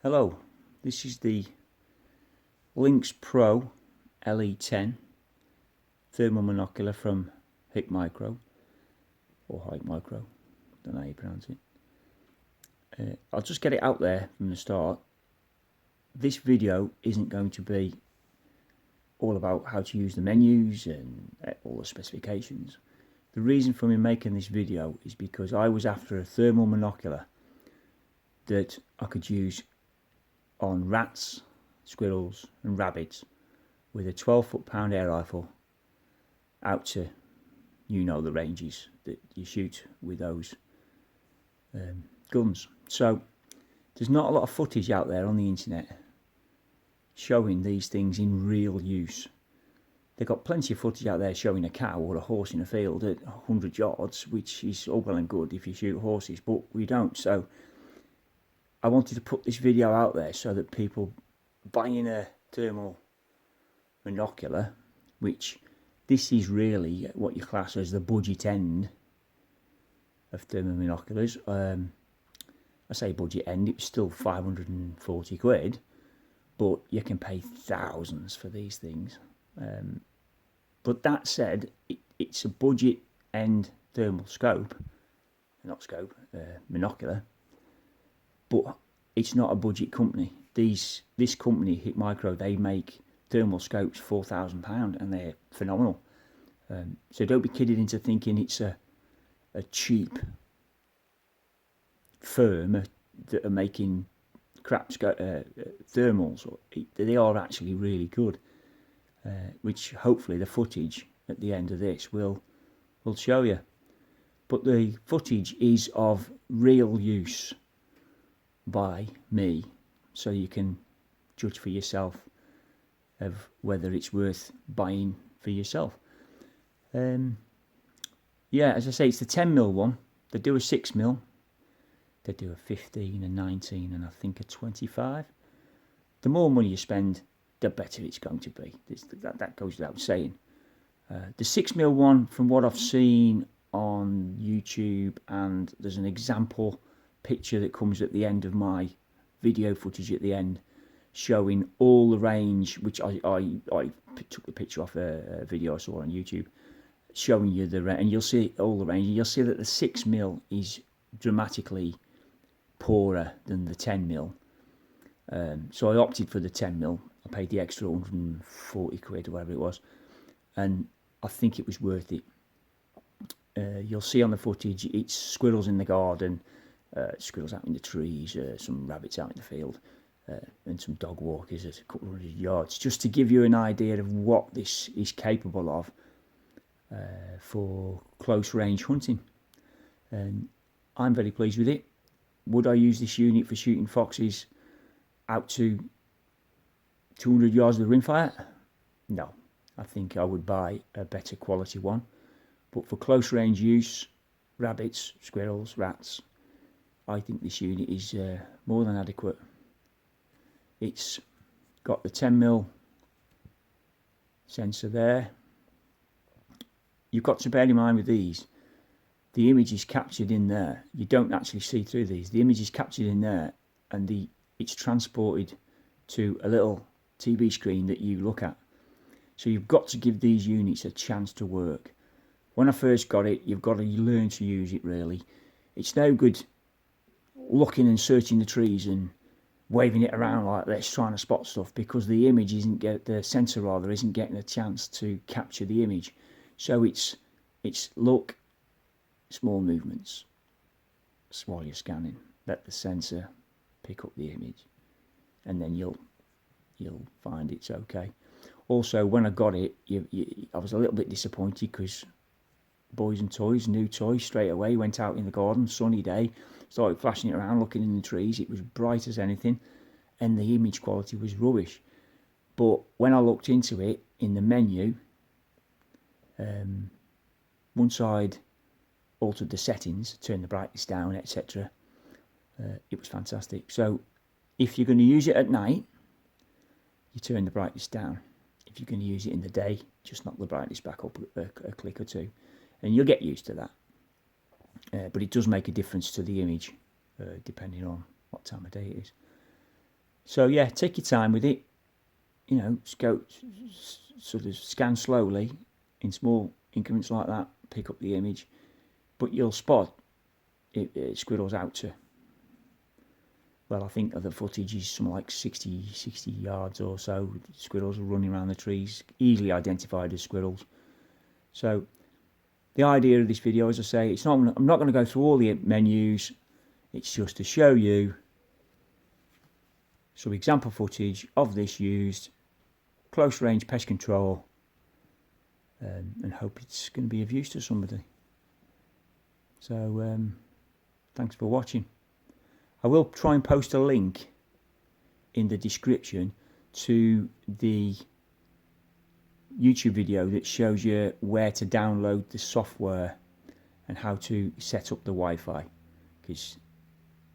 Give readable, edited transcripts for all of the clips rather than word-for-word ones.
Hello, this is the Lynx Pro LE10 thermal monocular from Hikmicro, or Hikmicro, don't know how you pronounce it. I'll just get it out there from the start. This video isn't going to be all about how to use the menus and all the specifications. The reason for me making this video is because I was after a thermal monocular that I could use on rats, squirrels and rabbits with a 12 foot-pound air rifle out to, the ranges that you shoot with those guns. So there's not a lot of footage out there on the internet showing these things in real use. They've got plenty of footage out there showing a cow or a horse in a field at 100 yards, which is all well and good if you shoot horses, but we don't. So I wanted to put this video out there so that people buying a thermal monocular, which this is really what you class as the budget end of thermal binoculars. I say budget end, it was still 540 quid, but you can pay thousands for these things. But that said, it's a budget end thermal monocular, but it's not a budget company. This company, Hikmicro, they make thermal scopes £4,000 and they're phenomenal. So don't be kidded into thinking it's a cheap firm that are making crap thermals. They are actually really good, which hopefully the footage at the end of this will show you. But the footage is of real use by me, so you can judge for yourself of whether it's worth buying for yourself. Yeah, as I say, it's the 10mm one. They do a 6mm, they do a 15, a 19, and I think a 25. The more money you spend, the better it's going to be. That goes without saying. The 6mm one, from what I've seen on YouTube, and there's an example picture that comes at the end of my video footage at the end, showing all the range, which I took the picture off a video I saw on YouTube, showing you the range, and you'll see all the range, and you'll see that the 6mm is dramatically poorer than the 10mm. So I opted for the 10mm. I paid the extra 140 quid or whatever it was, and I think it was worth it. You'll see on the footage, it's squirrels in the garden, squirrels out in the trees, some rabbits out in the field, and some dog walkers at a couple of 100 yards, just to give you an idea of what this is capable of for close range hunting. And I'm very pleased with it. Would I use this unit for shooting foxes out to 200 yards of the rimfire? No, I think I would buy a better quality one. But for close range use, rabbits, squirrels, rats, I think this unit is more than adequate. It's got the 10mm sensor there. You've got to bear in mind with these, the image is captured in there. You don't actually see through these. The image is captured in there, and it's transported to a little TV screen that you look at. So you've got to give these units a chance to work. When I first got it, you've got to learn to use it really. It's no good looking and searching the trees and waving it around like this, trying to spot stuff, because the image the sensor isn't getting a chance to capture the image. So it's look, small movements while you're scanning. Let the sensor pick up the image, and then you'll find it's okay. Also, when I got it, I was a little bit disappointed because boys and toys, new toy, straight away went out in the garden, sunny day, started flashing it around, looking in the trees. It was bright as anything, and the image quality was rubbish. But when I looked into it in the menu, once I'd altered the settings, turned the brightness down, etc., it was fantastic. So if you're going to use it at night, you turn the brightness down. If you're going to use it in the day, just knock the brightness back up a click or two, and you'll get used to that. But it does make a difference to the image, depending on what time of day it is. So yeah, take your time with it. You know, just go sort of scan slowly in small increments like that. Pick up the image, but you'll spot it squirrels out to. Well, I think the footage is something like 60 yards or so. Squirrels are running around the trees, easily identified as squirrels. So the idea of this video, as I say, I'm not going to go through all the menus. It's just to show you some example footage of this used close range pest control, and hope it's going to be of use to somebody. So thanks for watching. I will try and post a link in the description to the YouTube video that shows you where to download the software and how to set up the Wi-Fi, because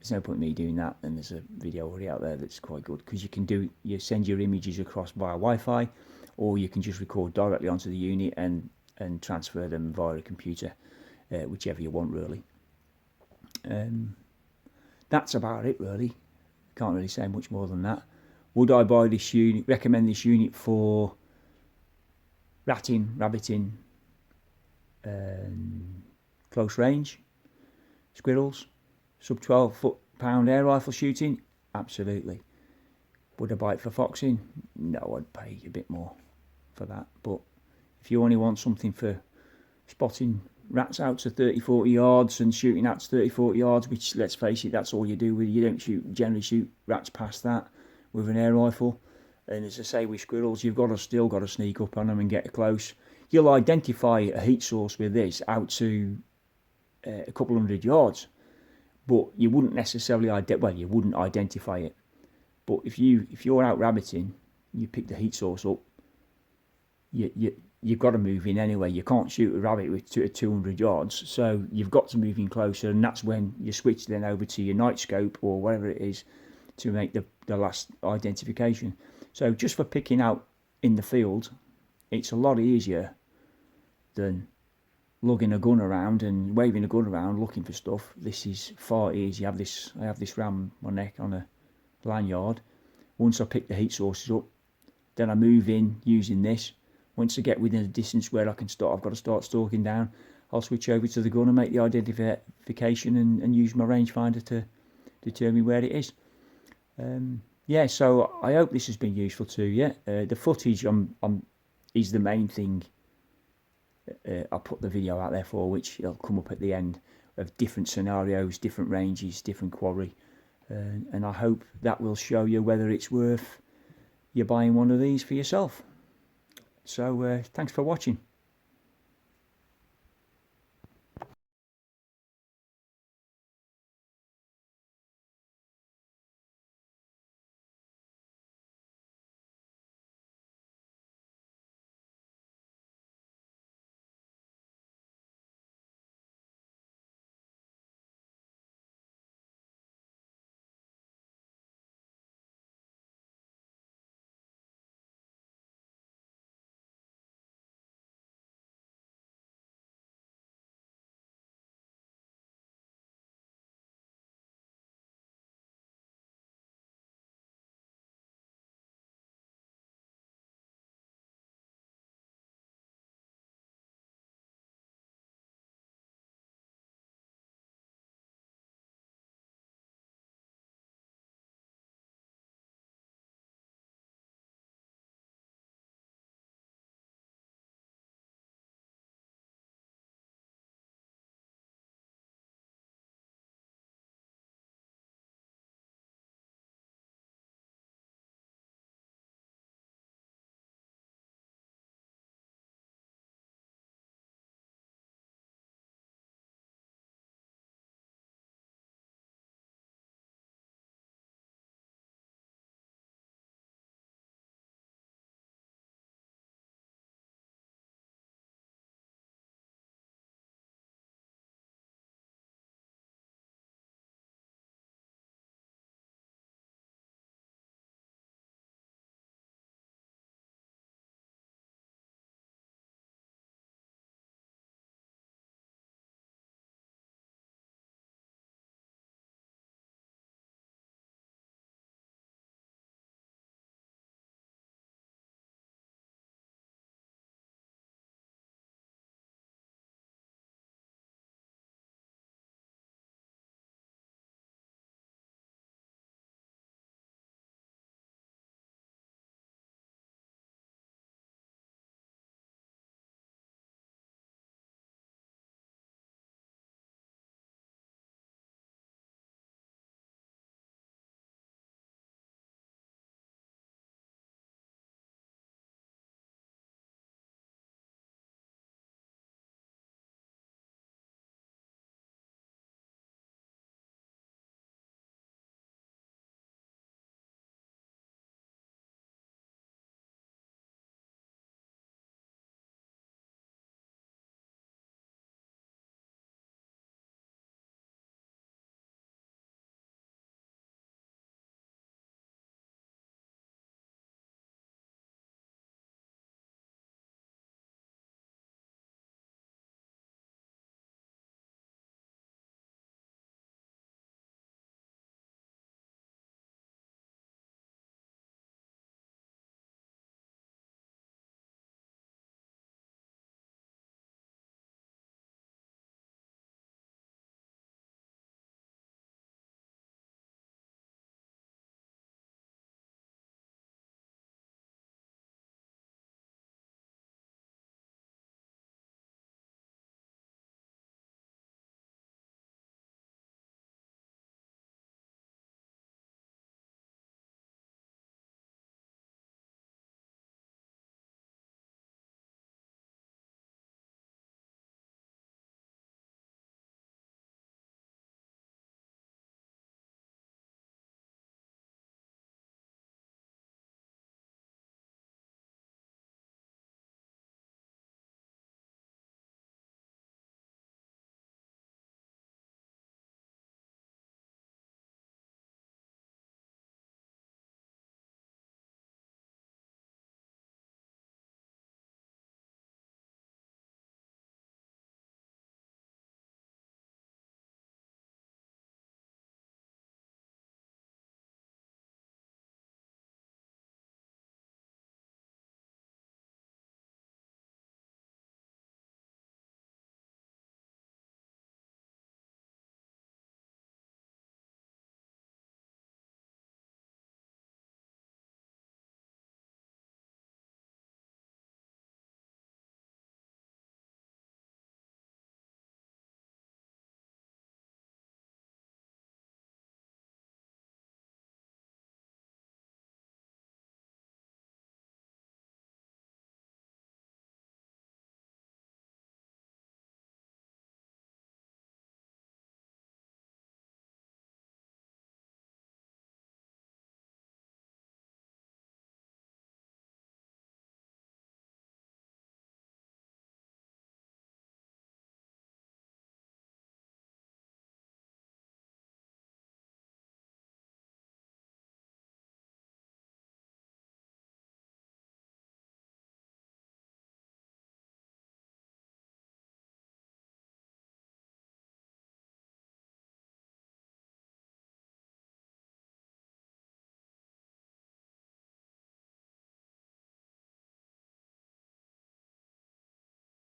there's no point in me doing that, and there's a video already out there that's quite good, because you send your images across via Wi-Fi, or you can just record directly onto the unit and transfer them via a computer, whichever you want really. That's about it really. Can't really say much more than that. Would I buy this unit, recommend this unit for ratting, rabbiting, close range, squirrels, sub 12 pound air rifle shooting? Absolutely. Would I buy it for foxing? No, I'd pay a bit more for that. But if you only want something for spotting rats out to 30-40 yards and shooting out to 30-40 yards, which, let's face it, that's all you do with, you don't generally shoot rats past that with an air rifle. And as I say, with squirrels, you've still got to sneak up on them and get close. You'll identify a heat source with this out to a couple hundred yards, but you wouldn't necessarily you wouldn't identify it. But if you're out rabbiting, you pick the heat source up, you've got to move in anyway. You can't shoot a rabbit with 200 yards, so you've got to move in closer, and that's when you switch then over to your night scope or whatever it is to make the last identification. So just for picking out in the field, it's a lot easier than lugging a gun around and waving a gun around looking for stuff. This is far easier. I have this round my neck on a lanyard. Once I pick the heat sources up, then I move in using this. Once I get within a distance where I've got to start stalking down, I'll switch over to the gun and make the identification and use my rangefinder to determine where it is. Yeah, so I hope this has been useful to you. The footage is the main thing I'll put the video out there for, which will come up at the end, of different scenarios, different ranges, different quarry, and I hope that will show you whether it's worth you buying one of these for yourself. So thanks for watching.